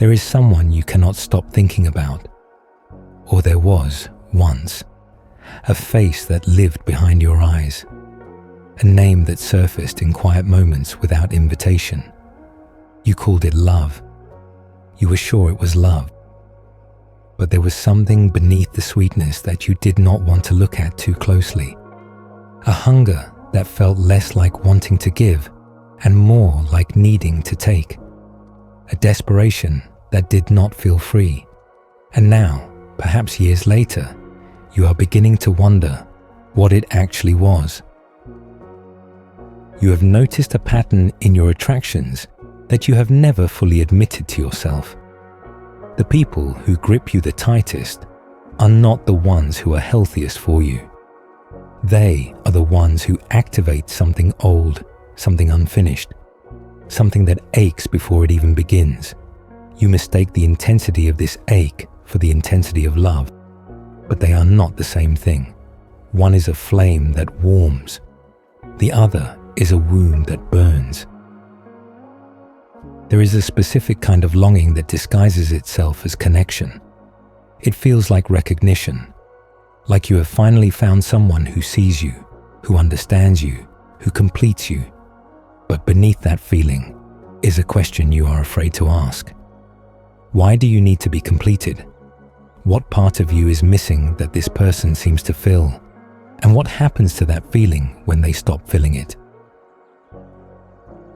There is someone you cannot stop thinking about. Or there was, once, a face that lived behind your eyes, a name that surfaced in quiet moments without invitation. You called it love. You were sure it was love. But there was something beneath the sweetness that you did not want to look at too closely. A hunger that felt less like wanting to give and more like needing to take. A desperation that did not feel free. And now, perhaps years later, you are beginning to wonder what it actually was. You have noticed a pattern in your attractions that you have never fully admitted to yourself. The people who grip you the tightest are not the ones who are healthiest for you. They are the ones who activate something old, something unfinished, something that aches before it even begins. You mistake the intensity of this ache for the intensity of love, but they are not the same thing. One is a flame that warms. The other is a wound that burns. There is a specific kind of longing that disguises itself as connection. It feels like recognition, like you have finally found someone who sees you, who understands you, who completes you. But beneath that feeling is a question you are afraid to ask. Why do you need to be completed? What part of you is missing that this person seems to fill? And what happens to that feeling when they stop filling it?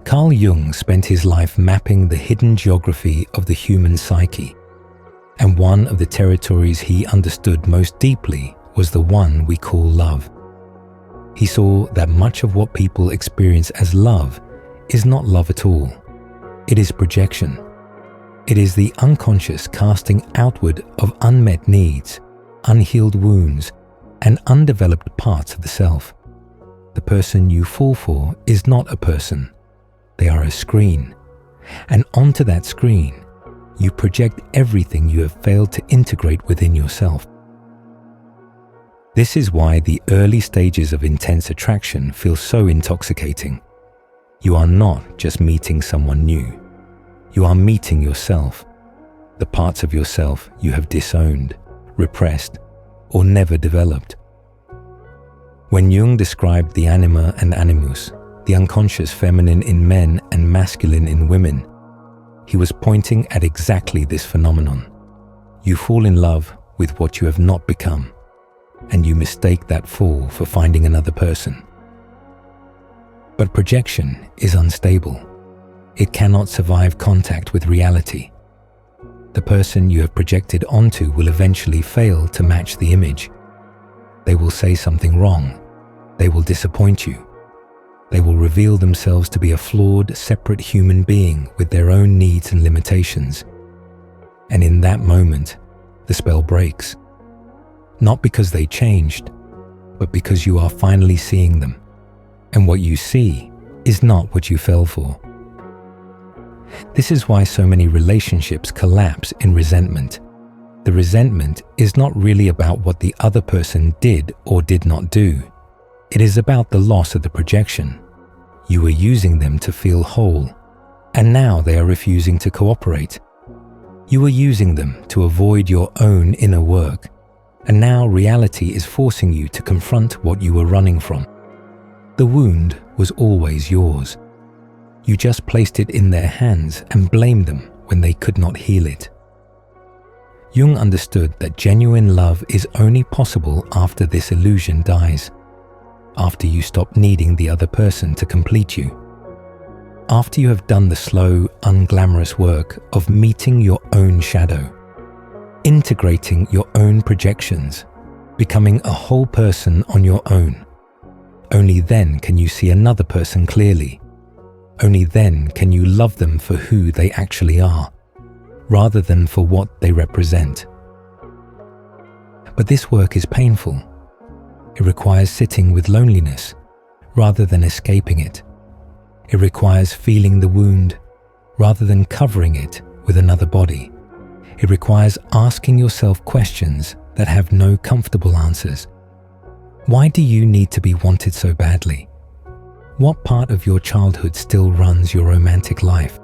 Carl Jung spent his life mapping the hidden geography of the human psyche, and one of the territories he understood most deeply was the one we call love. He saw that much of what people experience as love is not love at all. It is projection. It is the unconscious casting outward of unmet needs, unhealed wounds, and undeveloped parts of the self. The person you fall for is not a person. They are a screen, and onto that screen, you project everything you have failed to integrate within yourself. This is why the early stages of intense attraction feel so intoxicating. You are not just meeting someone new. You are meeting yourself, the parts of yourself you have disowned, repressed, or never developed. When Jung described the anima and animus, the unconscious feminine in men and masculine in women, he was pointing at exactly this phenomenon. You fall in love with what you have not become, and you mistake that fall for finding another person. But projection is unstable. It cannot survive contact with reality. The person you have projected onto will eventually fail to match the image. They will say something wrong. They will disappoint you. They will reveal themselves to be a flawed, separate human being with their own needs and limitations. And in that moment, the spell breaks. Not because they changed, but because you are finally seeing them. And what you see is not what you fell for. This is why so many relationships collapse in resentment. The resentment is not really about what the other person did or did not do. It is about the loss of the projection. You were using them to feel whole, and now they are refusing to cooperate. You were using them to avoid your own inner work, and now reality is forcing you to confront what you were running from. The wound was always yours. You just placed it in their hands and blamed them when they could not heal it. Jung understood that genuine love is only possible after this illusion dies. After you stop needing the other person to complete you. After you have done the slow, unglamorous work of meeting your own shadow, integrating your own projections, becoming a whole person on your own. Only then can you see another person clearly. Only then can you love them for who they actually are, rather than for what they represent. But this work is painful. It requires sitting with loneliness rather than escaping it. It requires feeling the wound rather than covering it with another body. It requires asking yourself questions that have no comfortable answers. Why do you need to be wanted so badly? What part of your childhood still runs your romantic life?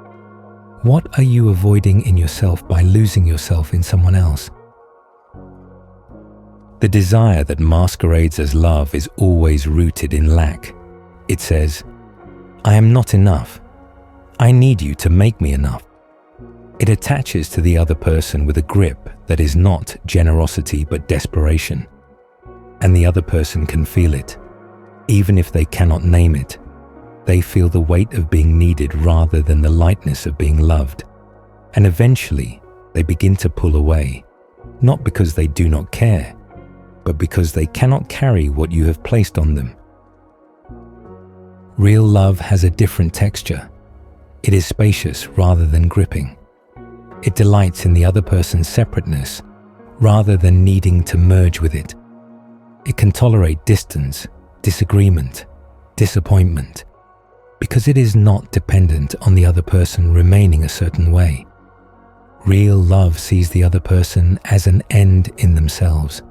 What are you avoiding in yourself by losing yourself in someone else? The desire that masquerades as love is always rooted in lack. It says, "I am not enough. I need you to make me enough." It attaches to the other person with a grip that is not generosity but desperation. And the other person can feel it. Even if they cannot name it, they feel the weight of being needed rather than the lightness of being loved. And eventually, they begin to pull away, not because they do not care, but because they cannot carry what you have placed on them. Real love has a different texture. It is spacious rather than gripping. It delights in the other person's separateness rather than needing to merge with it. It can tolerate distance, disagreement, disappointment, because it is not dependent on the other person remaining a certain way. Real love sees the other person as an end in themselves,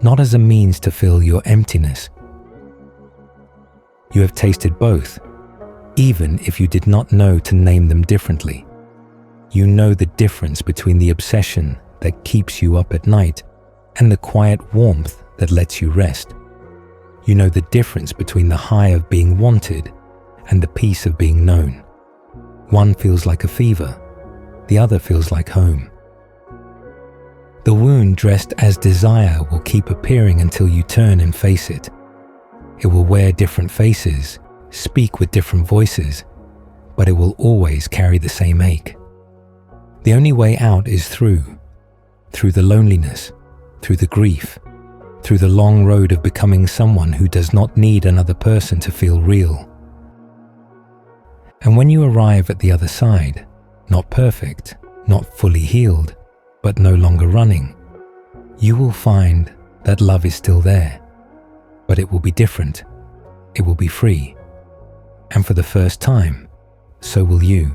not as a means to fill your emptiness. You have tasted both, even if you did not know to name them differently. You know the difference between the obsession that keeps you up at night and the quiet warmth that lets you rest. You know the difference between the high of being wanted and the peace of being known. One feels like a fever, the other feels like home. The wound dressed as desire will keep appearing until you turn and face it. It will wear different faces, speak with different voices, but it will always carry the same ache. The only way out is through the loneliness, through the grief, through the long road of becoming someone who does not need another person to feel real. And when you arrive at the other side, not perfect, not fully healed, but no longer running, you will find that love is still there, but it will be different. It will be free. And for the first time, so will you.